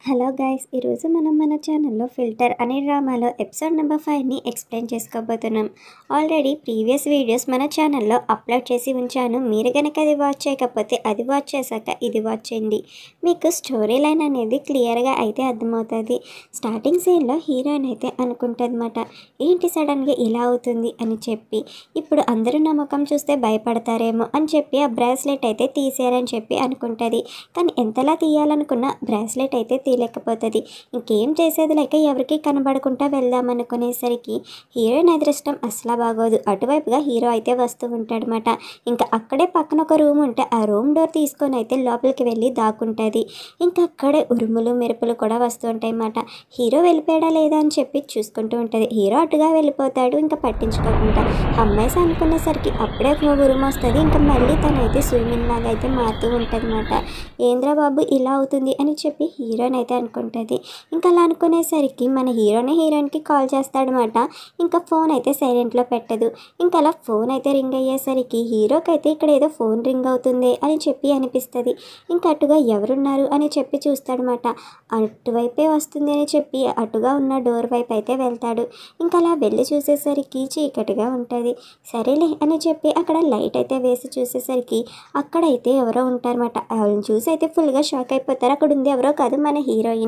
Hello guys, ఈరోజు మనం మన ఛానల్లో ఫిల్టర్ అనే డ్రామాలో ఎపిసోడ్ నెంబర్ 5ని ఎక్స్ప్లెయిన్ చేసుకోబోతున్నాం. ఆల్రెడీ ప్రీవియస్ వీడియోస్ మన ఛానల్లో అప్లోడ్ చేసి ఉంచాను. మీరు కనుక అది వాచ్ చేయకపోతే అది వాచ్ చేశాక ఇది వాచ్ చేయండి. మీకు స్టోరీ లైన్ అనేది క్లియర్గా అయితే అర్థమవుతుంది. స్టార్టింగ్ సీన్లో హీరోయిన్ అయితే అనుకుంటుందన్నమాట, ఏంటి సడన్గా ఇలా అవుతుంది అని చెప్పి. ఇప్పుడు అందరూ నా ముఖం చూస్తే భయపడతారేమో అని చెప్పి ఆ బ్రాస్లెట్ అయితే తీసేయాలని చెప్పి అనుకుంటుంది. కానీ ఎంతలా తీయాలనుకున్న బ్రాస్లెట్ అయితే లేకపోతుంది. ఇంకేం చేసేది లేక ఎవరికి కనబడకుండా వెళ్దామనుకునేసరికి హీరోయిన్ అదృష్టం అసలు బాగోదు. అటువైపుగా హీరో అయితే వస్తూ ఉంటాడనమాట. ఇంకా అక్కడే పక్కన ఒక రూమ్ ఉంటే ఆ రూమ్ డోర్ తీసుకొని అయితే లోపలికి వెళ్ళి దాక్కుంటుంది. ఇంకా అక్కడే ఉరుములు మెరుపులు కూడా వస్తూ ఉంటాయి అన్నమాట. హీరో వెళ్ళిపోయాడా లేదా అని చెప్పి చూసుకుంటూ ఉంటుంది. హీరో అటుగా వెళ్ళిపోతాడు, ఇంకా పట్టించుకోకుండా. అమ్మాయి అనుకునేసరికి అప్పుడే ఉరుము వస్తుంది. ఇంకా మళ్ళీ తనైతే స్విమ్మింగ్ లాగా అయితే మారుతూ ఉంటుంది అన్నమాట. ఏంద్రా బాబు ఇలా అవుతుంది అని చెప్పి హీరోయిన్ అయితే అనుకుంటుంది. ఇంకా అలా అనుకునేసరికి మన హీరోయిన్కి కాల్ చేస్తాడనమాట. ఇంకా ఫోన్ అయితే సైలెంట్లో పెట్టదు. ఇంకా అలా ఫోన్ అయితే రింగ్ అయ్యేసరికి హీరోకి అయితే ఇక్కడ ఏదో ఫోన్ రింగ్ అవుతుంది అని చెప్పి అనిపిస్తుంది. ఇంకా అటుగా ఎవరున్నారు అని చెప్పి చూస్తాడనమాట. అటువైపే వస్తుంది అని చెప్పి అటుగా ఉన్న డోర్ వైపు అయితే వెళ్తాడు. ఇంకా అలా వెళ్ళి చూసేసరికి చీకటిగా ఉంటుంది. సరేలే అని చెప్పి అక్కడ లైట్ అయితే వేసి చూసేసరికి అక్కడైతే ఎవరో ఉంటారన్నమాట. వాళ్ళని చూసి అయితే ఫుల్గా షాక్ అయిపోతారు. అక్కడ ఉంది ఎవరో కాదు, మన హీరోయిన్.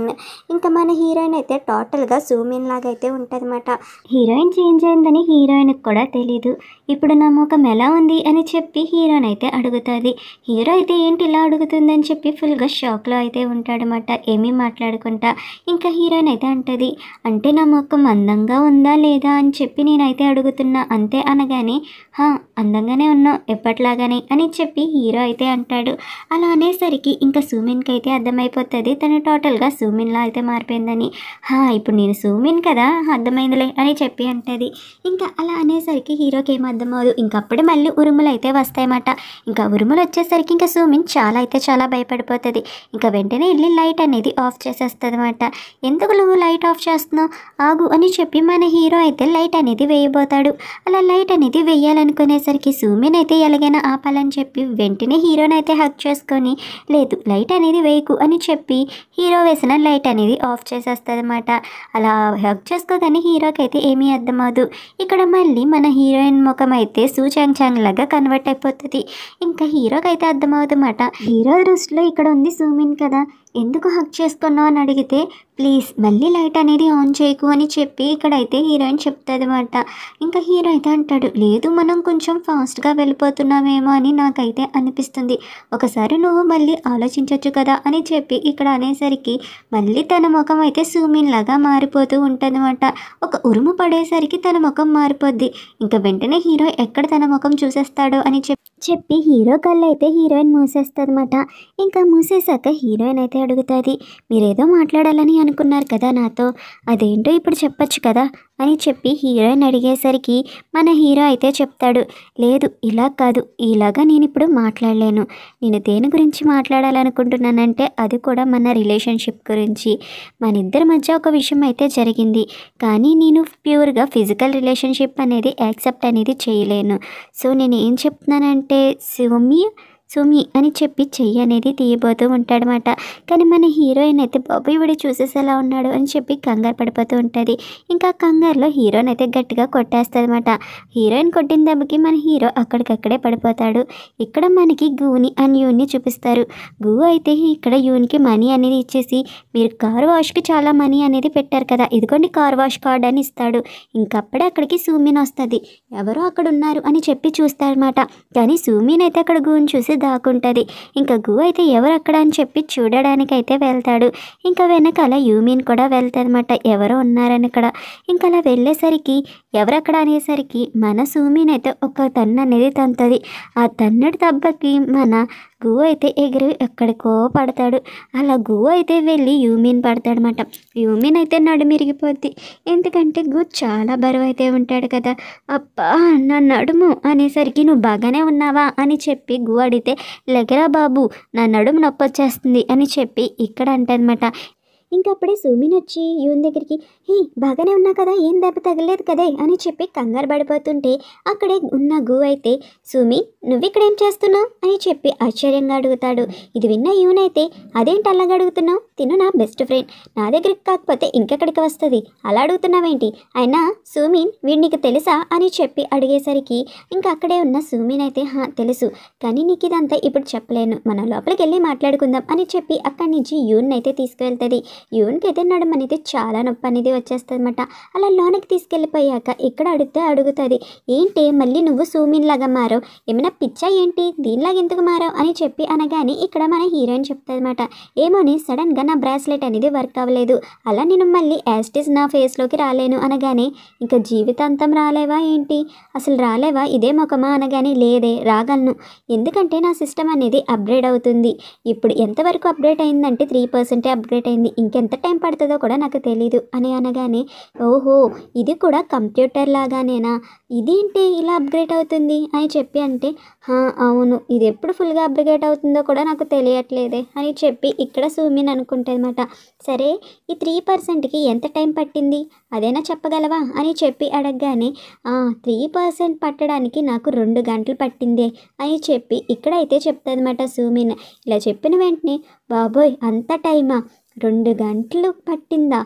ఇంకా మన హీరోయిన్ అయితే టోటల్గా జూమిన్ లాగా అయితే ఉంటుందన్నమాట. హీరోయిన్ చేంజ్ అయిందని హీరోయిన్కి కూడా తెలీదు. ఇప్పుడు నా ముఖం ఎలా ఉంది అని చెప్పి హీరోయిన్ అయితే అడుగుతుంది. హీరో అయితే ఏంటి ఇలా అడుగుతుందని చెప్పి ఫుల్గా షాక్లో అయితే ఉంటాడనమాట, ఏమీ మాట్లాడుకుంటా. ఇంకా హీరోయిన్ అయితే అంటది, అంటే నా ముఖం అందంగా ఉందా లేదా అని చెప్పి నేనైతే అడుగుతున్నా అంతే అనగానే, అందంగానే ఉన్నావు ఎప్పట్లాగానే అని చెప్పి హీరో అయితే అంటాడు. అలా అనేసరికి ఇంకా సూమిన్కి అయితే అర్థమైపోతుంది తను టోటల్గా సూమిన్లా అయితే మారిపోయిందని. ఇప్పుడు నేను సూమిన్ కదా, అర్థమైందిలే అని చెప్పి అంటది. ఇంకా అలా అనేసరికి హీరోకి ఏం అర్థమవుదు. ఇంకప్పుడే మళ్ళీ ఉరుములు అయితే వస్తాయన్నమాట. ఇంకా ఉరుములు వచ్చేసరికి ఇంకా సూమిన్ చాలా భయపడిపోతుంది. ఇంకా వెంటనే వెళ్ళి లైట్ అనేది ఆఫ్ చేసేస్తుంది అనమాట. ఎందుకు నువ్వు లైట్ ఆఫ్ చేస్తున్నావు, ఆగు అని చెప్పి మన హీరో అయితే లైట్ అనేది వేయబోతాడు. అలా లైట్ అనేది వేయాలనుకునేసరికి సూమిన్ అయితే ఎలాగైనా ఆపాలని చెప్పి వెంటనే హీరోని అయితే హక్ చేసుకొని, లేదు లైట్ అనేది వేయకు అని చెప్పి హీరో వేసిన లైట్ అనేది ఆఫ్ చేసేస్తుంది అనమాట. అలా హక్ చేసుకోగానే హీరోకి అయితే ఏమీ అర్థమవుదు. ఇక్కడ మళ్ళీ మన హీరోయిన్ ముఖం అయితే సూచాంగ్ లాగా కన్వర్ట్ అయిపోతుంది. ఇంకా హీరోకి అయితే అర్థమవుతుందన్నమాట, హీరో దృష్టిలో ఇక్కడ ఉంది సూమిన్ కదా, ఎందుకు హక్ చేసుకున్నావు అని అడిగితే, ప్లీజ్ మళ్ళీ లైట్ అనేది ఆన్ చేయకు అని చెప్పి ఇక్కడైతే హీరోయిన్ చెప్తుంది అనమాట. ఇంకా హీరో అయితే అంటాడు, లేదు మనం కొంచెం ఫాస్ట్గా వెళ్ళిపోతున్నామేమో అని నాకైతే అనిపిస్తుంది, ఒకసారి నువ్వు మళ్ళీ ఆలోచించవచ్చు కదా అని చెప్పి ఇక్కడ అనేసరికి మళ్ళీ తన ముఖం అయితే సూమిన్ లాగా మారిపోతూ ఉంటుందన్నమాట. ఒక ఉరుము పడేసరికి తన ముఖం మారిపోద్ది. ఇంకా వెంటనే హీరో ఎక్కడ తన ముఖం చూసేస్తాడో అని చెప్పి హీరో కళ్ళు అయితే హీరోయిన్ మూసేస్తుంది అనమాట. ఇంకా మూసేశాక హీరోయిన్ అయితే అడుగుతుంది, మీరేదో మాట్లాడాలని అనుకున్నారు కదా నాతో, అదేంటో ఇప్పుడు చెప్పచ్చు కదా అని చెప్పి హీరోయిన్ అడిగేసరికి మన హీరో అయితే చెప్తాడు, లేదు ఇలా కాదు, ఇలాగా నేను ఇప్పుడు మాట్లాడలేను. నేను దేని గురించి మాట్లాడాలనుకుంటున్నానంటే అది కూడా మన రిలేషన్షిప్ గురించి. మన ఇద్దరి మధ్య ఒక విషయం అయితే జరిగింది, కానీ నేను ప్యూర్గా ఫిజికల్ రిలేషన్షిప్ అనేది యాక్సెప్ట్ అనేది చేయలేను. సో నేను ఏం చెప్తున్నానంటే సుమి అని చెప్పి చెయ్యి అనేది తీయబోతూ ఉంటాడనమాట. కానీ మన హీరోయిన్ అయితే బాబు ఇవిడి చూసేసేలా ఉన్నాడు అని చెప్పి కంగారు పడిపోతూ ఉంటుంది. ఇంకా కంగారులో హీరోయిన్ అయితే గట్టిగా కొట్టేస్తుంది అనమాట. హీరోయిన్ కొట్టిన దెబ్బకి మన హీరో అక్కడికక్కడే పడిపోతాడు. ఇక్కడ మనకి గూని అండ్ యూని చూపిస్తారు. గూ అయితే ఇక్కడ యూన్కి మనీ అనేది ఇచ్చేసి, మీరు కార్ వాష్కి చాలా మనీ అనేది పెట్టారు కదా, ఇదిగోండి కార్ వాష్ కార్డ్ అని ఇస్తాడు. ఇంకప్పుడే అక్కడికి సూమిన్ వస్తుంది. ఎవరో అక్కడ ఉన్నారు అని చెప్పి చూస్తారనమాట. కానీ సూమిన్ అయితే అక్కడ గూని చూసి దాక్కుంటుంది. ఇంకా గు అయితే ఎవరు అక్కడ అని చెప్పి చూడడానికి అయితే వెళ్తాడు. ఇంకా వెనకాల యూమిన్ కూడా వెళ్తాదన్నమాట, ఎవరో ఉన్నారని అక్కడ. ఇంకా అలా వెళ్ళేసరికి ఎవరక్కడ అనేసరికి మన సూమిన్ అయితే ఒక తన్ను అనేది తంతుంది. ఆ తన్నడి దెబ్బకి మన గు అయితే ఎగిరి ఎక్కడికో పడతాడు. అలా గు అయితే వెళ్ళి యూమిన్ పడతాడనమాట. యూమిన్ అయితే నడుమిరిగిపోద్ది, ఎందుకంటే గు చాలా బరువు అయితే ఉంటాడు కదా. అబ్బా నా నడుము అనేసరికి, నువ్వు బాగానే ఉన్నావా అని చెప్పి గు అడిగితే, లెగరా బాబు నా నడుము నొప్పి వచ్చేస్తుంది అని చెప్పి ఇక్కడ అంటదన్నమాట. ఇంకప్పుడే సుమిన్ వచ్చి యూన్ దగ్గరికి, హే బాగానే ఉన్నా కదా, ఏం దెబ్బ తగలేదు కదే అని చెప్పి కంగారు పడిపోతుంటే అక్కడే ఉన్న గు అయితే, సుమిన్ నువ్విక్కడేం చేస్తున్నావు అని చెప్పి ఆశ్చర్యంగా అడుగుతాడు. ఇది విన్న యూన్ అయితే, అదేంటి అలాగ అడుగుతున్నావు, తిను నా బెస్ట్ ఫ్రెండ్, నా దగ్గరికి కాకపోతే ఇంకెక్కడికి వస్తుంది, అలా అడుగుతున్నావేంటి, అయినా సుమిన్ వీడు నీకు తెలుసా అని చెప్పి అడిగేసరికి ఇంకా అక్కడే ఉన్న సుమిన్ అయితే, తెలుసు, కానీ నీకు ఇదంతా ఇప్పుడు చెప్పలేను, మన లోపలికి వెళ్ళి మాట్లాడుకుందాం అని చెప్పి అక్కడి నుంచి యూన్ అయితే తీసుకువెళ్తుంది. యూన్కి అయితే నడుము అనేది చాలా నొప్పి అనేది వచ్చేస్తుంది అనమాట. అలా లోనికి తీసుకెళ్ళిపోయాక ఇక్కడ అడిగితే అడుగుతుంది, ఏంటి మళ్ళీ నువ్వు సుమిన్ లాగా మారావు, ఏమైనా పిచ్చా ఏంటి, దీనిలాగా ఎందుకు మారావు అని చెప్పి అనగానే ఇక్కడ మన హీరోయిన్ చెప్తుంది అనమాట, ఏమోని సడన్గా నా బ్రాస్లెట్ అనేది వర్క్ అవ్వలేదు, అలా నేను మళ్ళీ యాస్టిస్ నా ఫేస్లోకి రాలేను అనగానే, ఇంకా జీవితాంతం రాలేవా ఏంటి, అసలు రాలేవా ఇదే ముఖమా అనగానే, లేదే రాగలను, ఎందుకంటే నా సిస్టమ్ అనేది అప్గ్రేడ్ అవుతుంది, ఇప్పుడు ఎంతవరకు అప్గ్రేడ్ అయిందంటే 3% అప్గ్రేడ్ అయింది, ఇంకెంత టైం పడుతుందో కూడా నాకు తెలీదు అని అనగానే, ఓహో ఇది కూడా కంప్యూటర్ లాగానేనా, ఇదేంటి ఇలా అప్గ్రేడ్ అవుతుంది అని చెప్పి అంటే, అవును ఇది ఎప్పుడు ఫుల్గా అప్గ్రేడ్ అవుతుందో కూడా నాకు తెలియట్లేదే అని చెప్పి ఇక్కడ సుమిన్ అనుకుంటుంది అనమాట. సరే ఈ 3%కి ఎంత టైం పట్టింది అదేనా చెప్పగలవా అని చెప్పి అడగగానే, 3% పట్టడానికి నాకు 2 గంటలు పట్టిందే అని చెప్పి ఇక్కడైతే చెప్తుంది అనమాట సుమిన్. ఇలా చెప్పిన వెంటనే, బాబోయ్ అంత టైమా, 2 గంటలు పట్టిందా,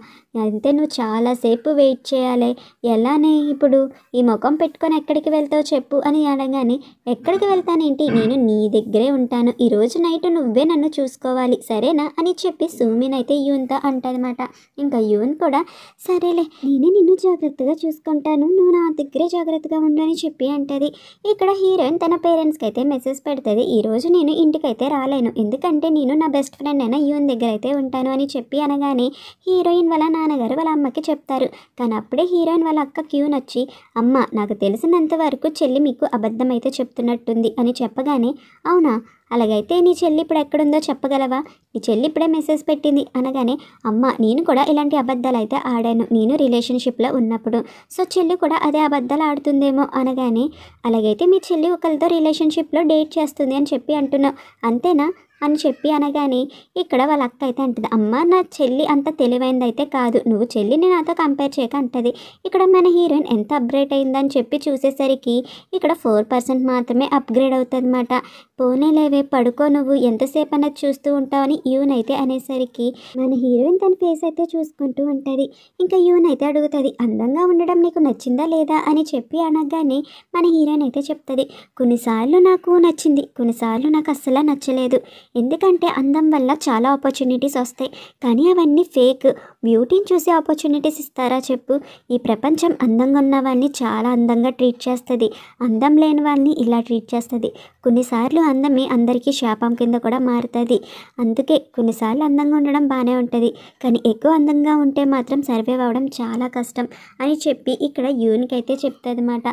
అయితే నువ్వు చాలాసేపు వెయిట్ చేయాలి, ఎలానే ఇప్పుడు ఈ ముఖం పెట్టుకొని ఎక్కడికి వెళ్తావు చెప్పు అని అడగానే, ఎక్కడికి వెళ్తానేంటి, నేను నీ దగ్గరే ఉంటాను, ఈరోజు నైట్ నువ్వే నన్ను చూసుకోవాలి సరేనా అని చెప్పి సుమిన్ అయితే యూన్తో అంటదన్నమాట. ఇంకా యూన్ కూడా సరేలే నేనే నిన్ను జాగ్రత్తగా చూసుకుంటాను, నువ్వు నా దగ్గరే జాగ్రత్తగా ఉండని చెప్పి అంటది. ఇక్కడ హీరోయిన్ తన పేరెంట్స్కి అయితే మెసేజ్ పెడుతుంది, ఈరోజు నేను ఇంటికైతే రాలేను, ఎందుకంటే నేను నా బెస్ట్ ఫ్రెండ్ అయినా యూన్ దగ్గర అయితే ఉంటాను అని చెప్పి అనగానే హీరోయిన్ వాళ్ళ నాన్నగారు వాళ్ళ అమ్మకి చెప్తారు. కానీ అప్పుడే హీరోయిన్ వాళ్ళ అక్క క్యూన్ వచ్చి, అమ్మ నాకు తెలిసినంత వరకు చెల్లి మీకు అబద్ధం అయితే చెప్తున్నట్టుంది అని చెప్పగానే, అవునా అలాగైతే నీ చెల్లి ఇప్పుడు ఎక్కడుందో చెప్పగలవా, నీ చెల్లి ఇప్పుడే మెసేజ్ పెట్టింది అనగానే, అమ్మ నేను కూడా ఇలాంటి అబద్ధాలు అయితే ఆడాను నేను రిలేషన్షిప్లో ఉన్నప్పుడు, సో చెల్లి కూడా అదే అబద్ధాలు ఆడుతుందేమో అనగానే, అలాగైతే మీ చెల్లి ఒకరితో రిలేషన్షిప్లో డేట్ చేస్తుంది అని చెప్పి అంటున్నావు అంతేనా అని చెప్పి అనగానే ఇక్కడ వాళ్ళ అక్క అయితే అంటుంది, అమ్మ నా చెల్లి అంత తెలివైంది అయితే కాదు, నువ్వు చెల్లిని నాతో కంపేర్ చేయక అంటది. ఇక్కడ మన హీరోయిన్ ఎంత అప్గ్రేడ్ అయిందని చెప్పి చూసేసరికి ఇక్కడ 4% మాత్రమే అప్గ్రేడ్ అవుతుంది అనమాట. పోనీలేవే పడుకో, నువ్వు ఎంతసేపు అన్నది చూస్తూ ఉంటావని యూన్ అయితే అనేసరికి మన హీరోయిన్ తన ఫేస్ అయితే చూసుకుంటూ ఉంటుంది. ఇంకా యూన్ అయితే అడుగుతుంది, అందంగా ఉండడం నీకు నచ్చిందా లేదా అని చెప్పి అనగానే మన హీరోయిన్ అయితే చెప్తుంది, కొన్నిసార్లు నాకు నచ్చింది, కొన్నిసార్లు నాకు అస్సలు నచ్చలేదు, ఎందుకంటే అందం వల్ల చాలా ఆపర్చునిటీస్ వస్తాయి, కానీ అవన్నీ ఫేక్, బ్యూటీని చూసి ఆపర్చునిటీస్ ఇస్తారా చెప్పు, ఈ ప్రపంచం అందంగా ఉన్న వాళ్ళని చాలా అందంగా ట్రీట్ చేస్తుంది, అందం లేని వాళ్ళని ఇలా ట్రీట్ చేస్తుంది, కొన్నిసార్లు అందమే అందరికీ శాపం కింద కూడా మారుతుంది, అందుకే కొన్నిసార్లు అందంగా ఉండడం బాగానే ఉంటుంది, కానీ ఎక్కువ అందంగా ఉంటే మాత్రం సర్వైవ్ అవ్వడం చాలా కష్టం అని చెప్పి ఇక్కడ యూన్కి అయితే చెప్తుంది అన్నమాట.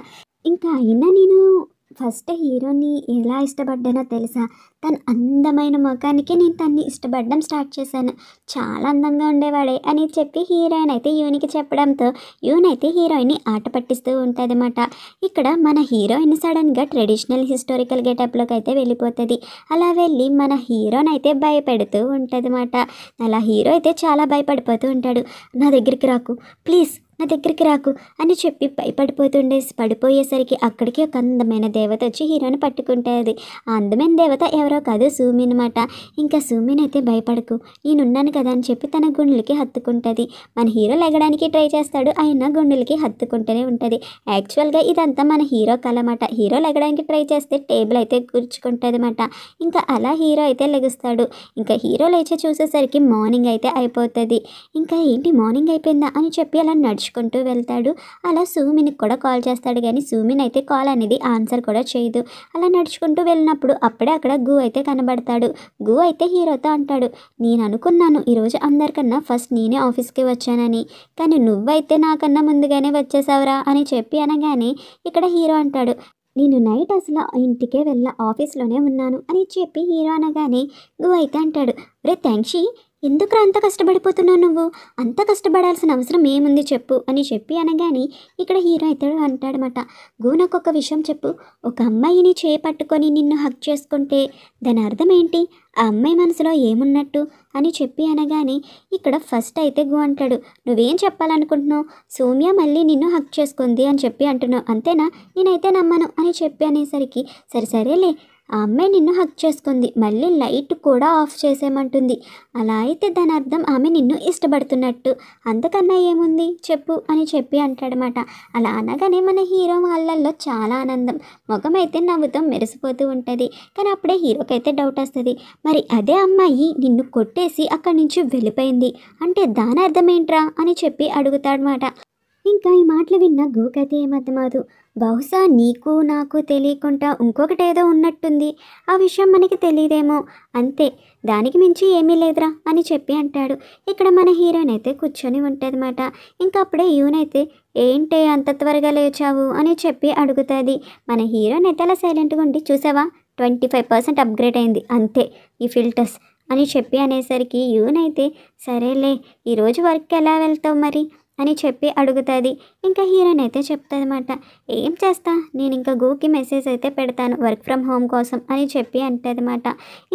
ఇంకా అయినా నేను ఫస్ట్ హీరోని ఎలా ఇష్టపడ్డానో తెలుసా, తన అందమైన ముఖానికి నేను తన్ని ఇష్టపడడం స్టార్ట్ చేశాను, చాలా అందంగా ఉండేవాడే అని చెప్పి హీరోయిన్ అయితే యూనికి చెప్పడంతో యూన్ అయితే హీరోయిన్ని ఆట పట్టిస్తూ ఉంటుంది అన్నమాట. ఇక్కడ మన హీరోయిన్ సడన్గా ట్రెడిషనల్ హిస్టారికల్ గెటప్లోకి అయితే వెళ్ళిపోతుంది. అలా వెళ్ళి మన హీరోని అయితే భయపెడుతూ ఉంటుంది అన్నమాట. అలా హీరో అయితే చాలా భయపడిపోతూ ఉంటాడు, నా దగ్గరికి రాకు ప్లీజ్, నా దగ్గరికి రాకు అని చెప్పి పడిపోయేసరికి అక్కడికి ఒక అందమైన దేవత వచ్చి హీరోని పట్టుకుంటుంది. ఆ అందమైన దేవత ఎవరో కాదు సుమిన్ అనమాట. ఇంకా సుమిన్ అయితే భయపడకు నేనున్నాను కదా అని చెప్పి తన గుండెలకి హత్తుకుంటుంది. మన హీరో లెగడానికి ట్రై చేస్తాడు, అయినా గుండెలకి హత్తుకుంటూనే ఉంటుంది. యాక్చువల్గా ఇదంతా మన హీరో కల అన్నమాట. హీరో లెగడానికి ట్రై చేస్తే టేబుల్ అయితే గుర్చుకుంటుంది అన్నమాట. ఇంకా అలా హీరో అయితే లెగుస్తాడు. ఇంకా హీరో లేచి చూసేసరికి మార్నింగ్ అయితే అయిపోతుంది. ఇంకా ఏంటి మార్నింగ్ అయిపోయిందా అని చెప్పి అలా నడుచుకుంటూ వెళ్తాడు. అలా సుమిన్కి కూడా కాల్ చేస్తాడు, కానీ సుమిన్ అయితే కాల్ అనేది ఆన్సర్ కూడా చేయదు. అలా నడుచుకుంటూ వెళ్ళినప్పుడు అప్పుడే అక్కడ గు అయితే కనబడతాడు. గు అయితే హీరోతో అంటాడు, నేను అనుకున్నాను ఈరోజు అందరికన్నా ఫస్ట్ నేనే ఆఫీస్కి వచ్చానని, కానీ నువ్వైతే నాకన్నా ముందుగానే వచ్చేసావురా అని చెప్పి అనగానే ఇక్కడ హీరో అంటాడు, నేను నైట్ అసలు ఇంటికే ఆఫీస్లోనే ఉన్నాను అని చెప్పి హీరో అనగానే గు అయితే అంటాడు, రే థ్యాంక్షి ఎందుకురా అంత కష్టపడిపోతున్నావు నువ్వు? అంత కష్టపడాల్సిన అవసరం ఏముంది చెప్పు అని చెప్పి అనగానే ఇక్కడ హీరో అయితే అంటాడనమాట. నాకొక విషయం చెప్పు. ఒక అమ్మాయిని చేపట్టుకొని నిన్ను హక్ చేసుకుంటే దాని అర్థం ఏంటి? ఆ అమ్మాయి మనసులో ఏమున్నట్టు అని చెప్పి అనగానే ఇక్కడ ఫస్ట్ అయితే అంటాడు. నువ్వేం చెప్పాలనుకుంటున్నావు? సౌమ్య మళ్ళీ నిన్ను హక్ చేసుకుంది అని చెప్పి అంటున్నావు అంతేనా? నేనైతే నమ్మను అని చెప్పి అనేసరికి సరేలే, ఆ అమ్మాయి నిన్ను హక్ చేసుకుంది, మళ్ళీ లైట్ కూడా ఆఫ్ చేసేయమంటుంది. అలా అయితే దాని అర్థం ఆమె నిన్ను ఇష్టపడుతున్నట్టు. అంతకన్నా ఏముంది చెప్పు అని చెప్పి అంటాడనమాట. అలా అనగానే మన హీరో వాళ్ళల్లో చాలా ఆనందం, ముఖం అయితే నవ్వుతో మెరిసిపోతూ ఉంటుంది. కానీ అప్పుడే హీరోకి అయితే డౌట్ వస్తుంది. మరి అదే అమ్మాయి నిన్ను కొట్టేసి అక్కడి నుంచి వెళ్ళిపోయింది అంటే దాని అర్థం ఏంట్రా అని చెప్పి అడుగుతాడనమాట. ఇంకా ఈ మాటలు విన్న గూకైతే ఏమర్థమవుదు. బహుశా నీకు నాకు తెలియకుండా ఇంకొకటేదో ఉన్నట్టుంది, ఆ విషయం మనకి తెలియదేమో, అంతే, దానికి మించి ఏమీ లేదురా అని చెప్పి అంటాడు. ఇక్కడ మన హీరోయిన్ అయితే కూర్చొని ఉంటుందన్నమాట. ఇంకా అప్పుడే యూనైతే ఏంటే అంత త్వరగా లేచావు అని చెప్పి అడుగుతుంది. మన హీరోయిన్ అయితే అలా సైలెంట్గా ఉండి చూసావా 25% అప్గ్రేడ్ అయింది అంతే ఈ ఫిల్టర్స్ అని చెప్పి అనేసరికి యూనైతే సరేలే, ఈరోజు వర్క్కి ఎలా వెళ్తావు మరి అని చెప్పి అడుగుతుంది. ఇంకా హీరోయిన్ అయితే చెప్తుంది అనమాట. ఏం చేస్తా, నేను ఇంకా గూకి మెసేజ్ అయితే పెడతాను వర్క్ ఫ్రమ్ హోమ్ కోసం అని చెప్పి అంటుంది అనమాట.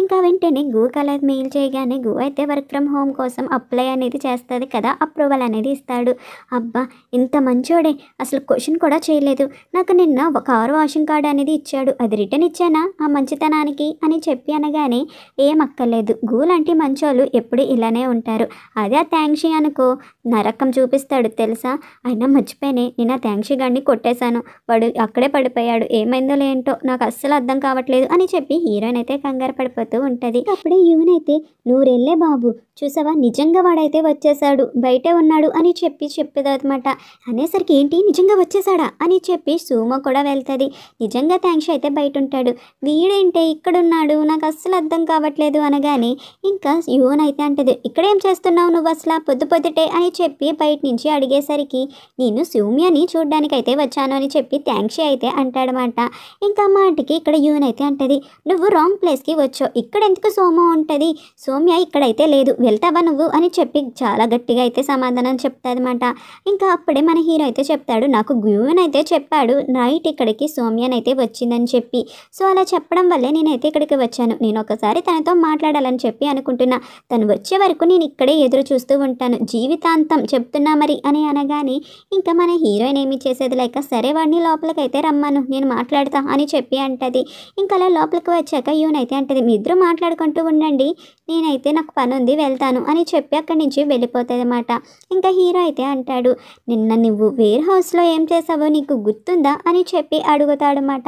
ఇంకా వెంటనే గూకి అలా మెయిల్ చేయగానే గూ అయితే వర్క్ ఫ్రమ్ హోమ్ కోసం అప్లై అనేది చేస్తుంది కదా, అప్రూవల్ అనేది ఇస్తాడు. అబ్బా ఇంత మంచోడే, అసలు క్వశ్చన్ కూడా చేయలేదు, నాకు నిన్న ఒక కారు వాషింగ్ కార్డు అనేది ఇచ్చాడు, అది రిటర్న్ ఇచ్చానా ఆ మంచితనానికి అని చెప్పి అనగానే ఏం అక్కర్లేదు, గూ లాంటి మంచోళ్ళు ఎప్పుడు ఇలానే ఉంటారు, అదే థ్యాంక్స్ అనుకో నరకం చూపిస్తాడు తెలుసా. అయినా మర్చిపోయానే, నేను ఆ థ్యాంక్స్ గాడిని కొట్టేశాను, వాడు అక్కడే పడిపోయాడు, ఏమైందో లేంటో నాకు అస్సలు అర్థం కావట్లేదు అని చెప్పి హీరోయిన్ అయితే కంగారు పడిపోతూ ఉంటుంది. అప్పుడే యూన్ అయితే నూరెళ్ళే బాబు చూసావా, నిజంగా వాడైతే వచ్చేసాడు, బయటే ఉన్నాడు అని చెప్పి చెప్పేదన్నమాట. అనేసరికి ఏంటి నిజంగా వచ్చేసాడా అని చెప్పి సుమో కూడా వెళ్తుంది. నిజంగా థ్యాంక్స్ అయితే బయట ఉంటాడు, వీడేంటే ఇక్కడున్నాడు, నాకు అస్సలు అర్థం కావట్లేదు అనగానే ఇంకా యూన్ అయితే అంటది, ఇక్కడేం చేస్తున్నావు నువ్వు అసలు పొద్దుటే అని చెప్పి బయట నుంచి అడిగేసరికి నేను సౌమ్యని చూడ్డానికి అయితే వచ్చాను అని చెప్పి థ్యాంక్స్ అయితే అంటాడనమాట. ఇంకా మాటికి ఇక్కడ యూన్ అయితే అంటది, నువ్వు రాంగ్ ప్లేస్కి వచ్చావు, ఇక్కడ ఎందుకు సోమో ఉంటుంది, సౌమ్య ఇక్కడైతే లేదు, వెళ్తావా నువ్వు అని చెప్పి చాలా గట్టిగా అయితే సమాధానం చెప్తాదన్నమాట. ఇంకా అప్పుడే మన హీరో అయితే చెప్తాడు, నాకు యూన్ అయితే చెప్పాడు నైట్ ఇక్కడికి సౌమ్యనైతే వచ్చిందని చెప్పి, సో అలా చెప్పడం వల్లే నేనైతే ఇక్కడికి వచ్చాను, నేను ఒకసారి తనతో మాట్లాడాలని చెప్పి అనుకుంటున్నా, తను వచ్చే వరకు నేను ఇక్కడే ఎదురు చూస్తూ ఉంటాను జీవితాంతం చెప్తున్నా మరి అని అనగానే ఇంకా మన హీరోయిన్ ఏమి చేసేది లేక సరే వాడిని లోపలికైతే రమ్మను నేను మాట్లాడతా అని చెప్పి అంటది. ఇంకా అలా లోపలికి వచ్చాక యూన్ అయితే అంటది, మీ ఇద్దరు మాట్లాడుకుంటూ ఉండండి, నేనైతే నాకు పని ఉంది వెళ్తాను అని చెప్పి అక్కడి నుంచి వెళ్ళిపోతుంది అన్నమాట. ఇంకా హీరో అయితే అంటాడు, నిన్న నువ్వు వేర్ హౌస్లో ఏం చేసావో నీకు గుర్తుందా అని చెప్పి అడుగుతాడనమాట.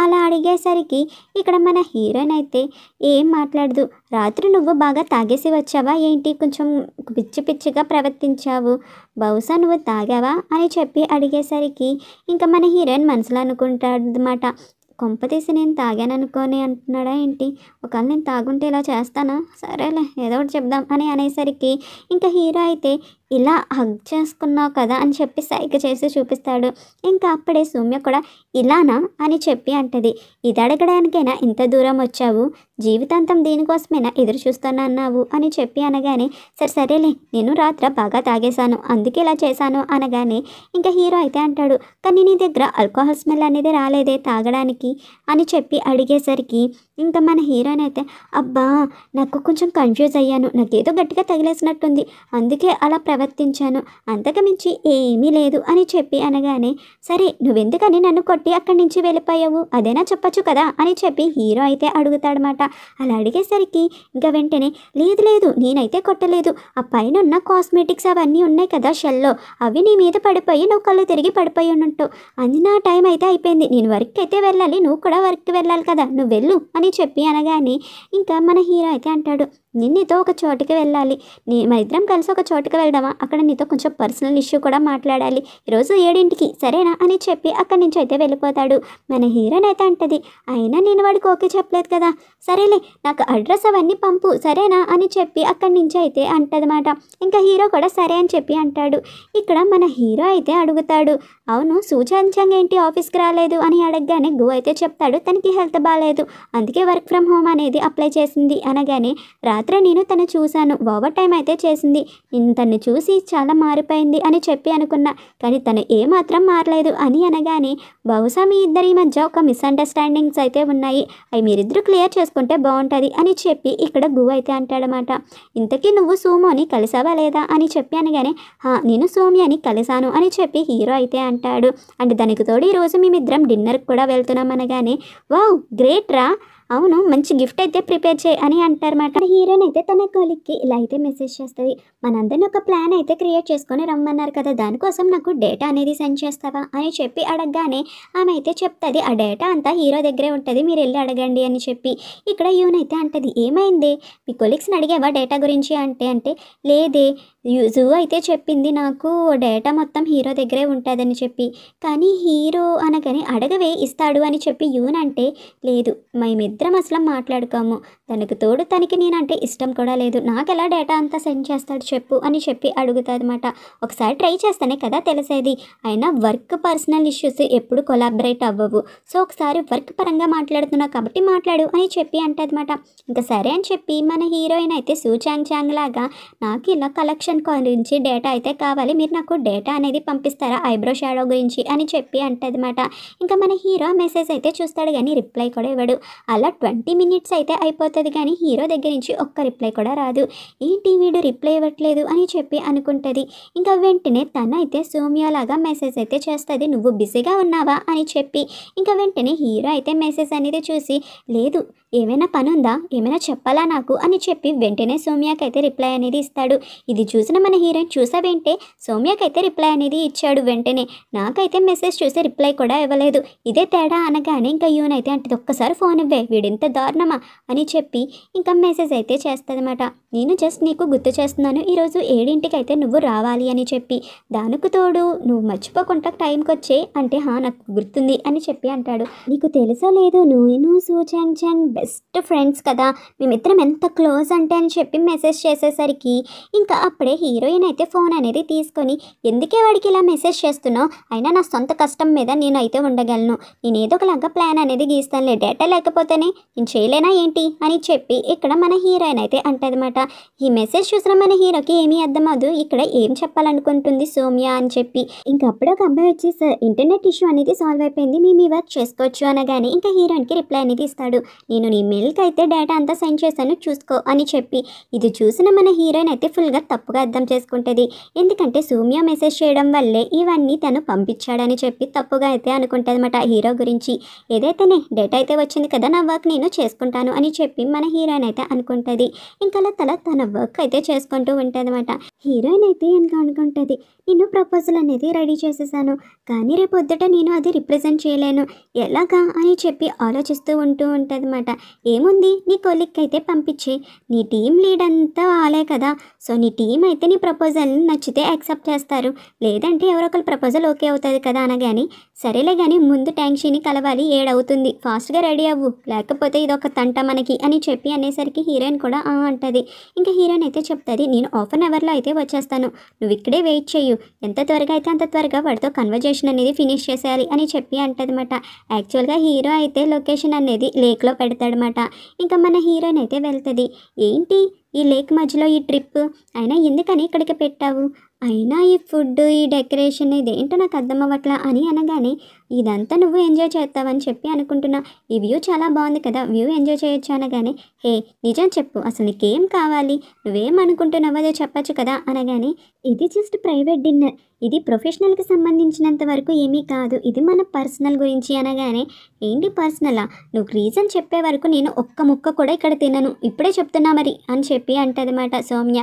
అలా అడిగేసరికి ఇక్కడ మన హీరోయిన్ అయితే ఏం మాట్లాడదు, రాత్రి నువ్వు బాగా తాగేసి వచ్చావా ఏంటి, కొంచెం పిచ్చిగా ప్రవర్తించావు, బహుశా నువ్వు తాగావా అని చెప్పి అడిగేసరికి ఇంకా మన హీరోయిన్ మనసులో అనుకుంటాడనమాట, కొంపతీసి నేను తాగాను అనుకోని అంటున్నాడా ఏంటి, ఒకవేళ నేను తాగుంటే ఇలా చేస్తానా, సరేలే ఏదో ఒకటి చెప్దాం అని అనేసరికి ఇంకా హీరో అయితే ఇలా హగ్ చేసుకున్నావు కదా అని చెప్పి సైగ చేసి చూపిస్తాడు. ఇంకా అప్పుడే సౌమ్య కూడా ఇలానా అని చెప్పి అంటది, ఇది అడగడానికైనా ఇంత దూరం వచ్చావు, జీవితాంతం దీనికోసమైనా ఎదురు చూస్తున్నా అన్నావు అని చెప్పి అనగానే సరేలే నేను రాత్ర బాగా తాగేశాను అందుకే ఇలా చేశాను అనగానే ఇంకా హీరో అయితే అంటాడు, కానీ నీ దగ్గర ఆల్కహాల్ స్మెల్ అనేది రాలేదే తాగడానికి అని చెప్పి అడిగేసరికి ఇంకా మన హీరోయిన్ అయితే అబ్బా నాకు కొంచెం కన్ఫ్యూజ్ అయ్యాను, నాకేదో గట్టిగా తగిలేసినట్టుంది అందుకే అలా ప్రవర్తించాను, అంతకుమించి ఏమీ లేదు అని చెప్పి అనగానే సరే నువ్వెందుకని నన్ను కొట్టి అక్కడి నుంచి వెళ్ళిపోయావు అదేనా చెప్పచ్చు కదా అని చెప్పి హీరో అయితే అడుగుతాడనమాట. అలా అడిగేసరికి ఇంకా వెంటనే లేదు నేనైతే కొట్టలేదు, ఆ పైన ఉన్న కాస్మెటిక్స్ అవన్నీ ఉన్నాయి కదా షెల్లో అవి నీ మీద పడిపోయి నువ్వు కళ్ళు తిరిగి పడిపోయి ఉన్నట్టు, అది నా టైం అయితే అయిపోయింది, నేను వర్క్ అయితే వెళ్ళాలి, నువ్వు కూడా వర్క్కి వెళ్ళాలి కదా, నువ్వు వెళ్ళు అని చెప్పి అనగానే ఇంకా మన హీరో అయితే అంటాడు, నిన్నతో ఒక చోటుకి వెళ్ళాలి, మన ఇద్దరం కలిసి ఒక చోటుకి వెళ్దామా అక్కడ నీతో కొంచెం పర్సనల్ ఇష్యూ కూడా మాట్లాడాలి, ఈరోజు 7ంటికి సరేనా అని చెప్పి అక్కడి నుంచి అయితే వెళ్ళిపోతాడు. మన హీరోయిన్ అయితే అంటది, అయినా నేను వాడికి ఓకే చెప్పలేదు కదా, సరేలే నాకు అడ్రస్ అవన్నీ పంపు సరేనా అని చెప్పి అక్కడి నుంచి అయితే అంటదన్నమాట. ఇంకా హీరో కూడా సరే అని చెప్పి అంటాడు. ఇక్కడ మన హీరో అయితే అడుగుతాడు, అవును సూచాంచంగా ఏంటి ఆఫీస్కి రాలేదు అని అడగగానే గు అయితే చెప్తాడు, తనకి హెల్త్ బాగాలేదు అందుకే వర్క్ ఫ్రమ్ హోమ్ అనేది అప్లై చేసింది అనగానే, రాత్రి నేను తను చూశాను ఓవర్ టైం అయితే చేసింది, నేను తను చూసి చాలా మారిపోయింది అని చెప్పి అనుకున్నా, కానీ తను ఏమాత్రం మారలేదు అని అనగానే, బహుశా మీ ఇద్దరి మధ్య ఒక మిస్అండర్స్టాండింగ్స్ అయితే ఉన్నాయి, అవి మీరిద్దరు క్లియర్ చేసుకుంటే బాగుంటుంది అని చెప్పి ఇక్కడ గు అయితే అంటాడనమాట. ఇంతకీ నువ్వు సోమోని కలిసావా లేదా అని చెప్పి అనగానే, నేను సౌమ్యని కలిసాను అని చెప్పి హీరో అయితే అంటాడు. అండ్ దానికి తోడు ఈరోజు మేమిద్దరం డిన్నర్కి కూడా వెళ్తున్నాం అనగానే, వావ్ గ్రేట్ రా, అవును మంచి గిఫ్ట్ అయితే ప్రిపేర్ చేయి అని అంటారన్నమాట. హీరోయిన్ అయితే తన కొలిక్కి ఇలా అయితే మెసేజ్ చేస్తుంది, మనందరిని ఒక ప్లాన్ అయితే క్రియేట్ చేసుకొని రమ్మన్నారు కదా, దానికోసం నాకు డేటా అనేది సెండ్ చేస్తావా అని చెప్పి అడగగానే ఆమె అయితే చెప్తుంది, ఆ డేటా అంతా హీరో దగ్గరే ఉంటుంది మీరు వెళ్ళి అడగండి అని చెప్పి. ఇక్కడ యూన్ అయితే అంటది, ఏమైంది మీ కొలీగ్స్ని అడిగావా డేటా గురించి అంటే లేదే, జూ అయితే చెప్పింది నాకు డేటా మొత్తం హీరో దగ్గరే ఉంటుందని చెప్పి, కానీ హీరో అనగానే అడగవే ఇస్తాడు అని చెప్పి యూన్ అంటే, లేదు మేమిద్దరం అసలు మాట్లాడుకోము, తనకు తోడు తనకి నేనంటే ఇష్టం కూడా లేదు, నాకు ఎలా డేటా అంతా సెండ్ చేస్తాడు చెప్పు అని చెప్పి అడుగుతుంది అనమాట. ఒకసారి ట్రై చేస్తేనే కదా తెలిసేది, అయినా వర్క్ పర్సనల్ ఇష్యూస్ ఎప్పుడు కొలాబరేట్ అవ్వవు, సో ఒకసారి వర్క్ పరంగా మాట్లాడుతున్నావు కాబట్టి మాట్లాడు అని చెప్పి అంటదన్నమాట. ఇంకా సరే అని చెప్పి మన హీరోయిన్ అయితే సూచాంగ్ లాగా, నాకు ఇలా కలెక్షన్ గురించి డేటా అయితే కావాలి, మీరు నాకు డేటా అనేది పంపిస్తారా ఐబ్రో షాడో గురించి అని చెప్పి అంటదన్నమాట. ఇంకా మన హీరో మెసేజ్ అయితే చూస్తాడు కానీ రిప్లై కూడా ఇవ్వడు. అలా 20 మినిట్స్ అయితే అయిపోతుంది కానీ హీరో దగ్గర నుంచి ఒక్క రిప్లై కూడా రాదు. ఏంటి వీడు రిప్లై ఇవ్వట్లేదు అని చెప్పి అనుకుంటుంది. ఇంకా వెంటనే తన అయితే సౌమ్యలాగా మెసేజ్ అయితే చేస్తుంది, నువ్వు బిజీగా ఉన్నావా అని చెప్పి. ఇంకా వెంటనే హీరో అయితే మెసేజ్ అనేది చూసి, లేదు ఏమైనా పని ఉందా, ఏమైనా చెప్పాలా నాకు అని చెప్పి వెంటనే సౌమ్యకైతే రిప్లై అనేది ఇస్తాడు. ఇది చూసిన మన హీరోయిన్, చూసావేంటే సౌమ్యకైతే రిప్లై అనేది ఇచ్చాడు వెంటనే, నాకైతే మెసేజ్ చూసి రిప్లై కూడా ఇవ్వలేదు, ఇదే తేడా అనగానే ఇంకా యూన్ అయితే అంటే ఒక్కసారి ఫోన్ ఇవ్వే వీడింత దారుణమా అని చెప్పి ఇంకా మెసేజ్ అయితే చేస్తుందన్నమాట. నేను జస్ట్ నీకు గుర్తు చేస్తున్నాను, ఈరోజు 7ంటికి అయితే నువ్వు రావాలి అని చెప్పి, దానికి తోడు నువ్వు మర్చిపోకుండా టైంకి వచ్చే అంటే నాకు గుర్తుంది అని చెప్పి అంటాడు. నీకు తెలుసో లేదో నువ్వు సూచాంగ్ బెస్ట్ ఫ్రెండ్స్ కదా, మేమిద్దరం ఎంత క్లోజ్ అంటే అని చెప్పి మెసేజ్ చేసేసరికి ఇంకా అప్పుడే హీరోయిన్ అయితే ఫోన్ అనేది తీసుకొని, ఎందుకే వాడికి ఇలా మెసేజ్ చేస్తున్నావు, అయినా నా సొంత కష్టం మీద నేను అయితే ఉండగలను, నేను ఏదో ఒకలాగా ప్లాన్ అనేది గీస్తానులే, డేటా లేకపోతేనే నేను చేయలేనా ఏంటి అని చెప్పి ఇక్కడ మన హీరోయిన్ అయితే అంటదన్నమాట. ఈ మెసేజ్ చూసిన మన హీరోకి ఏమీ అర్థం అవ్వదు, ఇక్కడ ఏం చెప్పాలనుకుంటుంది సౌమ్య అని చెప్పి. ఇంకా అప్పుడు ఒక అబ్బాయి వచ్చి, సార్ ఇంటర్నెట్ ఇష్యూ అనేది సాల్వ్ అయిపోయింది, మీ వర్క్ చేసుకోవచ్చు అనగానే ఇంకా హీరోయిన్కి రిప్లై అనేది ఇస్తాడు, నేను నీ మెయిల్కి అయితే డేటా అంతా సెండ్ చేశాను చూసుకో అని చెప్పి. ఇది చూసిన మన హీరోయిన్ అయితే ఫుల్గా తప్పుగా అర్థం చేసుకుంటుంది, ఎందుకంటే సౌమ్య మెసేజ్ చేయడం వల్లే ఇవన్నీ తను పంపించాడని చెప్పి తప్పుగా అయితే అనుకుంటుంది అనమాట హీరో గురించి. ఏదైతేనే డేటా అయితే వచ్చింది కదా, నా వర్క్ నేను చేసుకుంటాను అని చెప్పి మన హీరోయిన్ అయితే అనుకుంటుంది. ఇంకా తన వర్క్ అయితే చేసుకుంటూ ఉంటుంది అనమాట. హీరోయిన్ అయితే ఇంకా అనుకుంటుంది, నేను ప్రపోజల్ అనేది రెడీ చేసేసాను, కానీ రేపు పొద్దుట నేను అది రిప్రజెంట్ చేయలేను, ఎలాగా అని చెప్పి ఆలోచిస్తూ ఉంటుంది అనమాట. ఏముంది నీ కొలిక్ అయితే పంపించి, నీ టీం లీడ్ అంతా వాళ్ళే కదా, సో నీ టీం అయితే నీ ప్రపోజల్ని నచ్చితే యాక్సెప్ట్ చేస్తారు, లేదంటే ఎవరో ఒకరు ప్రపోజల్ ఓకే అవుతుంది కదా అనగాని, సరేలే కానీ ముందు ట్యాంక్షీని కలవాలి 7 అవుతుంది ఫాస్ట్గా రెడీ అవ్వు, లేకపోతే ఇది ఒక తంట మనకి అని చెప్పి అనేసరికి హీరోయిన్ కూడా అంటది. ఇంకా హీరోయిన్ అయితే చెప్తుంది, నేను 1/2 అవర్లో అయితే వచ్చేస్తాను, నువ్వు ఇక్కడే వెయిట్ చేయు, ఎంత త్వరగా అయితే అంత త్వరగా వాడితో కన్వర్జేషన్ అనేది ఫినిష్ చేసేయాలి అని చెప్పి అంటదన్నమాట. యాక్చువల్గా హీరో అయితే లొకేషన్ అనేది లేక్లో పెడతాడనమాట. ఇంకా మన హీరోయిన్ అయితే వెళ్తుంది, ఏంటి ఈ లేక్ మధ్యలో ఈ ట్రిప్, అయినా ఎందుకని ఇక్కడికి పెట్టావు, అయినా ఈ ఫుడ్ ఈ డెకరేషన్ ఇదేంటో నాకు అర్థం అవ్వట్లా అని అనగానే, ఇదంతా నువ్వు ఎంజాయ్ చేస్తావని చెప్పి అనుకుంటున్నా, ఈ వ్యూ చాలా బాగుంది కదా, వ్యూ ఎంజాయ్ చేయొచ్చు అనగానే, హే నిజం చెప్పు అసలు నీకేం కావాలి, నువ్వేం అనుకుంటున్నావో అదే చెప్పచ్చు కదా అనగానే, ఇది జస్ట్ ప్రైవేట్ డిన్నర్, ఇది ప్రొఫెషనల్కి సంబంధించినంత వరకు ఏమీ కాదు, ఇది మన పర్సనల్ గురించి అనగానే, ఏంటి పర్సనలా, నువ్వు రీజన్ చెప్పే వరకు నేను ఒక్క ముక్క కూడా ఇక్కడ తినను, ఇప్పుడే చెప్తున్నా మరి అని చెప్పి అంటదన్నమాట సౌమ్య.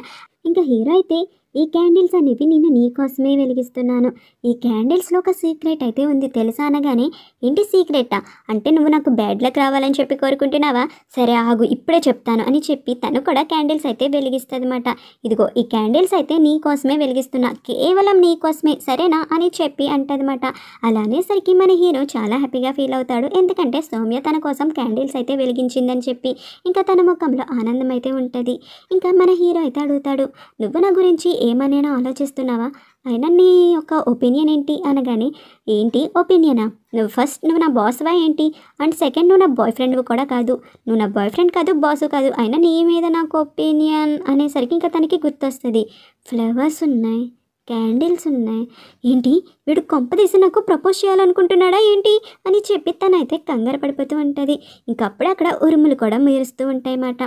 ఇంకా హీరో అయితే, ఈ క్యాండిల్స్ అనేవి నేను నీ కోసమే వెలిగిస్తున్నాను. ఈ క్యాండిల్స్లో ఒక సీక్రెట్ అయితే ఉంది తెలుసా అనగానే, ఏంటి సీక్రెటా? అంటే నువ్వు నాకు బ్యాడ్ లక్ రావాలని చెప్పి కోరుకుంటున్నావా? సరే ఆగు ఇప్పుడే చెప్తాను అని చెప్పి తను కూడా క్యాండిల్స్ అయితే వెలిగిస్తుందన్నమాట. ఇదిగో ఈ క్యాండిల్స్ అయితే నీ కోసమే వెలిగిస్తున్నా, కేవలం నీ కోసమే సరేనా అని చెప్పి అంటదన్నమాట. అలా అనేసరికి మన హీరో చాలా హ్యాపీగా ఫీల్ అవుతాడు. ఎందుకంటే సౌమ్య తన కోసం క్యాండిల్స్ అయితే వెలిగించిందని చెప్పి ఇంకా తన ముఖంలో ఆనందం అయితే ఉంటుంది. ఇంకా మన హీరో అయితే అడుగుతాడు, నువ్వు నా గురించి ఏమనైనా ఆలోచిస్తున్నావా? అయినా నీ యొక్క ఒపీనియన్ ఏంటి అనగానే, ఏంటి ఒపీనియనా? నువ్వు నా బాస్వా ఏంటి? అండ్ సెకండ్ నువ్వు నా బాయ్ ఫ్రెండ్వి కూడా కాదు, నువ్వు నా బాయ్ ఫ్రెండ్ కాదు, బాసు కాదు, అయినా నీ మీద నాకు ఒపీనియన్ అనేసరికి ఇంకా తనకి గుర్తొస్తుంది, ఫ్లవర్స్ ఉన్నాయి, క్యాండిల్స్ ఉన్నాయి, ఏంటి వీడు కొంపదీసి నాకు ప్రపోజ్ చేయాలనుకుంటున్నాడా ఏంటి అని చెప్పి తనైతే కంగారు పడిపోతూ ఉంటుంది. ఇంకప్పుడే అక్కడ ఉరుములు కూడా మెరుస్తూ ఉంటాయన్నమాట.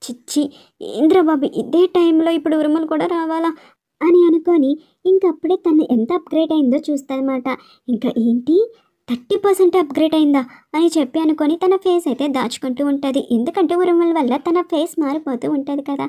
చిచ్చి ఏంద్రబాబు ఇదే టైంలో ఇప్పుడు ఉరుములు కూడా రావాలా అని అనుకొని ఇంకప్పుడే తను ఎంత అప్గ్రేడ్ అయిందో చూస్తాదన్నమాట. ఇంకా ఏంటి 30% అప్గ్రేడ్ అయిందా అని చెప్పి అనుకొని తన ఫేస్ అయితే దాచుకుంటూ ఉంటుంది. ఎందుకంటే ఉరుముల వల్ల తన ఫేస్ మారిపోతూ ఉంటుంది కదా.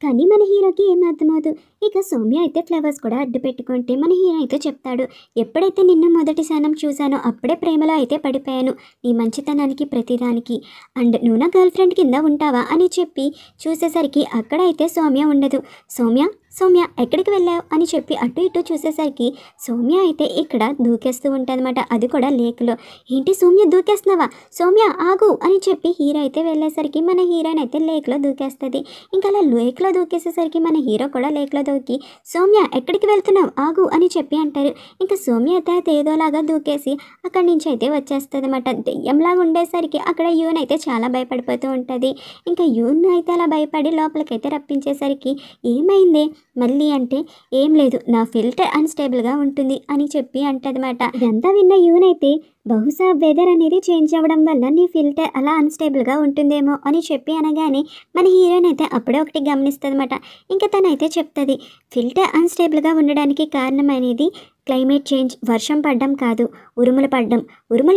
కానీ మన హీరోకి ఏం అర్థమవుతుంది. ఇక సౌమ్య అయితే ఫ్లవర్స్ కూడా అడ్డు పెట్టుకుంటే మన హీరో అయితే చెప్తాడు, ఎప్పుడైతే నిన్ను మొదటి సానం చూశానో అప్పుడే ప్రేమలో అయితే పడిపోయాను, నీ మంచితనానికి ప్రతిదానికి, అండ్ నువ్వు నా గర్ల్ ఫ్రెండ్ కింద ఉంటావా అని చెప్పి చూసేసరికి అక్కడ అయితే సౌమ్య ఉండదు. సౌమ్య సౌమ్య ఎక్కడికి వెళ్ళావు అని చెప్పి అటు ఇటు చూసేసరికి సౌమ్య అయితే ఇక్కడ దూకేస్తూ ఉంటుందన్నమాట. అది కూడా లేక్లో. ఏంటి సౌమ్య దూకేస్తున్నావా? సౌమ్య ఆగు అని చెప్పి హీరో అయితే వెళ్ళేసరికి మన హీరోయిన్ అయితే లేక్లో దూకేస్తుంది. ఇంకా అలా లేక్లో దూకేసేసరికి మన హీరో కూడా లేక్లో దూకి, సౌమ్య ఎక్కడికి వెళ్తున్నావు ఆగు అని చెప్పి అంటారు. ఇంకా సౌమ్య అయితే ఏదోలాగా దూకేసి అక్కడి నుంచి అయితే వచ్చేస్తుంది అన్నమాట. దెయ్యంలాగా ఉండేసరికి అక్కడ యూన్ అయితే చాలా భయపడిపోతూ ఉంటుంది. ఇంకా యూన్ అయితే అలా భయపడి లోపలికైతే రప్పించేసరికి ఏమైంది మళ్ళీ అంటే, ఏం లేదు నా ఫిల్టర్ అన్స్టేబుల్గా ఉంటుంది అని చెప్పి అంటదన్నమాట. ఇదంతా విన్న యూన్ అయితే బహుశా వెదర్ అనేది చేంజ్ అవ్వడం వల్ల నీ ఫిల్టర్ అలా అన్స్టేబుల్గా ఉంటుందేమో అని చెప్పి అనగానే మన హీరోయిన్ అయితే అప్పుడే ఒకటి గమనిస్తుందన్నమాట. ఇంకా తనైతే చెప్తుంది, ఫిల్టర్ అన్స్టేబుల్గా ఉండడానికి కారణం అనేది క్లైమేట్ చేంజ్, వర్షం పడడం కాదు, ఉరుములు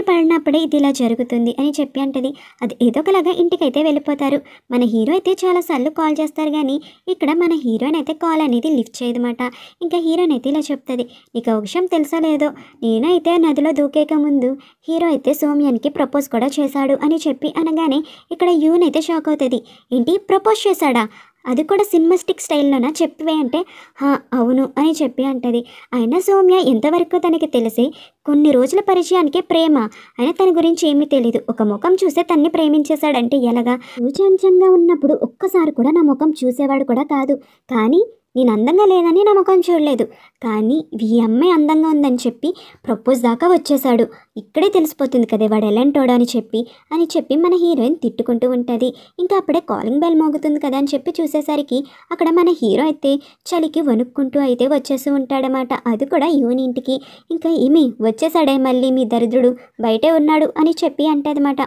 పడినప్పుడే ఇది ఇలా జరుగుతుంది అని చెప్పి అంటది. అది ఏదో ఒకలాగా ఇంటికైతే వెళ్ళిపోతారు. మన హీరో అయితే చాలాసార్లు కాల్ చేస్తారు కానీ ఇక్కడ మన హీరోయిన్ అయితే కాల్ అనేది లిఫ్ట్ చేయదన్నమాట. ఇంకా హీరోయిన్ అయితే ఇలా చెప్తుంది, నీకు ఒక విషయం తెలుసా లేదో, నేనైతే నదిలో దూకేక ముందు హీరో అయితే సౌమ్యానికి ప్రపోజ్ కూడా చేశాడు అని చెప్పి అనగానే ఇక్కడ యూన్ అయితే షాక్ అవుతుంది. ఏంటి ప్రపోజ్ చేశాడా? అది కూడా సినిమాస్టిక్ స్టైల్లోనా చెప్పివే అంటే, అవును అని చెప్పి అంటది. అయినా సౌమ్య ఎంతవరకు తనకి తెలిసి కొన్ని రోజుల పరిచయానికే ప్రేమ, అయినా తన గురించి ఏమీ తెలీదు, ఒక ముఖం చూసే తన్ని ప్రేమించేశాడంటే ఎలాగా? సూచంచంగా ఉన్నప్పుడు ఒక్కసారి కూడా నా ముఖం చూసేవాడు కూడా కాదు, కానీ నేను అందంగా లేదని నా ముఖం చూడలేదు, కానీ ఈ అమ్మాయి అందంగా ఉందని చెప్పి ప్రపోజ్ దాకా వచ్చేసాడు, ఇక్కడే తెలిసిపోతుంది కదా వాడు ఎలాంటోడు అని చెప్పి మన హీరోయిన్ తిట్టుకుంటూ ఉంటుంది. ఇంకా అప్పుడే కాలింగ్ బెల్ మోగుతుంది కదా అని చెప్పి చూసేసరికి అక్కడ మన హీరో అయితే చలికి వణుక్కుంటూ అయితే వచ్చేస్తూ ఉంటాడనమాట. అది కూడా యూన్ ఇంటికి. ఇంకా ఏమి వచ్చేసాడే మళ్ళీ మీ దరిద్రుడు బయటే ఉన్నాడు అని చెప్పి అంటదన్నమాట.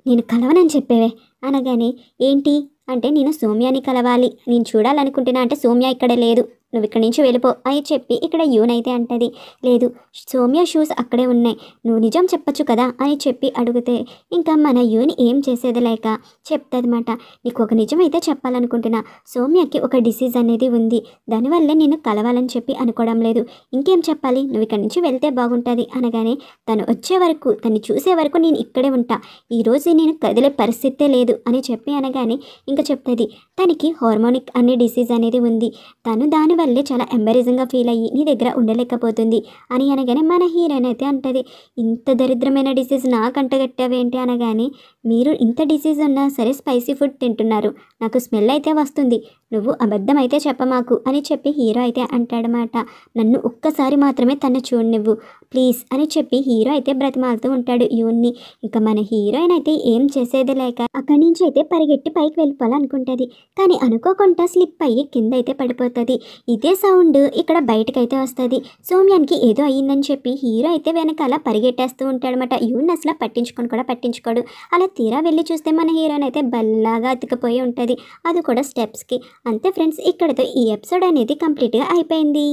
నేను కలవనని చెప్పేవే అనగానే, ఏంటి అంటే నేను సౌమ్యాని కలవాలి, నేను చూడాలనుకుంటున్నా అంటే సౌమ్య ఇక్కడ లేదు, నువ్వు ఇక్కడి నుంచి వెళ్ళిపో అని చెప్పి ఇక్కడ యూన్ అయితే అంటది. లేదు సౌమ్య షూస్ అక్కడే ఉన్నాయి, నువ్వు నిజం చెప్పచ్చు కదా అని చెప్పి అడిగితే ఇంకా మన యూన్ ఏం చేసేది లేక చెప్తాదన్నమాట. నీకు ఒక నిజం అయితే చెప్పాలనుకుంటున్నా, సౌమ్యకి ఒక డిసీజ్ అనేది ఉంది, దానివల్లే నేను కలవాలని చెప్పి అనుకోవడం లేదు, ఇంకేం చెప్పాలి, నువ్వు ఇక్కడి నుంచి వెళ్తే బాగుంటుంది అనగానే, తను వచ్చే వరకు తను చూసే వరకు నేను ఇక్కడే ఉంటా, ఈరోజు నేను కదిలే పరిస్థితే లేదు అని చెప్పి అనగానే ఇంకా చెప్తుంది, తనకి హార్మోనిక్ అనే డిసీజ్ అనేది ఉంది, తను దానివల్లే చాలా ఎంబరేజింగ్గా ఫీల్ అయ్యి నీ దగ్గర ఉండలేకపోతుంది అని అనగానే మన హీరోయిన్ అయితే అంటది, ఇంత దరిద్రమైన డిసీజ్ నాకు అంటగట్టావేంటి అనగానే, మీరు ఇంత డిసీజ్ ఉన్నా సరే స్పైసీ ఫుడ్ తింటున్నారు, నాకు స్మెల్ అయితే వస్తుంది, నువ్వు అబద్ధం అయితే చెప్పమాకు అని చెప్పి హీరో అయితే అంటాడనమాట. నన్ను ఒక్కసారి మాత్రమే తను చూడు నువ్వు ప్లీజ్ అని చెప్పి హీరో అయితే బ్రతిమాలుతూ ఉంటాడు యూన్ని. ఇంకా మన హీరోయిన్ అయితే ఏం చేసేది లేక అక్కడి నుంచి అయితే పరిగెట్టి పైకి వెళ్ళిపోవాలనుకుంటుంది, కానీ అనుకోకుండా స్లిప్ అయ్యి కింద అయితే పడిపోతుంది. ఇదే సౌండ్ ఇక్కడ బయటకైతే వస్తుంది. సౌమ్యానికి ఏదో అయ్యిందని చెప్పి హీరో అయితే వెనకాల పరిగెట్టేస్తూ ఉంటాడనమాట. యూన్ అసలు పట్టించుకోడు. అలా తీరా వెళ్ళి చూస్తే మన హీరోయిన్ అయితే బల్లాగా అతికిపోయి ఉంటుంది, అది కూడా స్టెప్స్కి. అంతే ఫ్రెండ్స్, ఇక్కడతో ఈ ఎపిసోడ్ అనేది కంప్లీట్గా అయిపోయింది.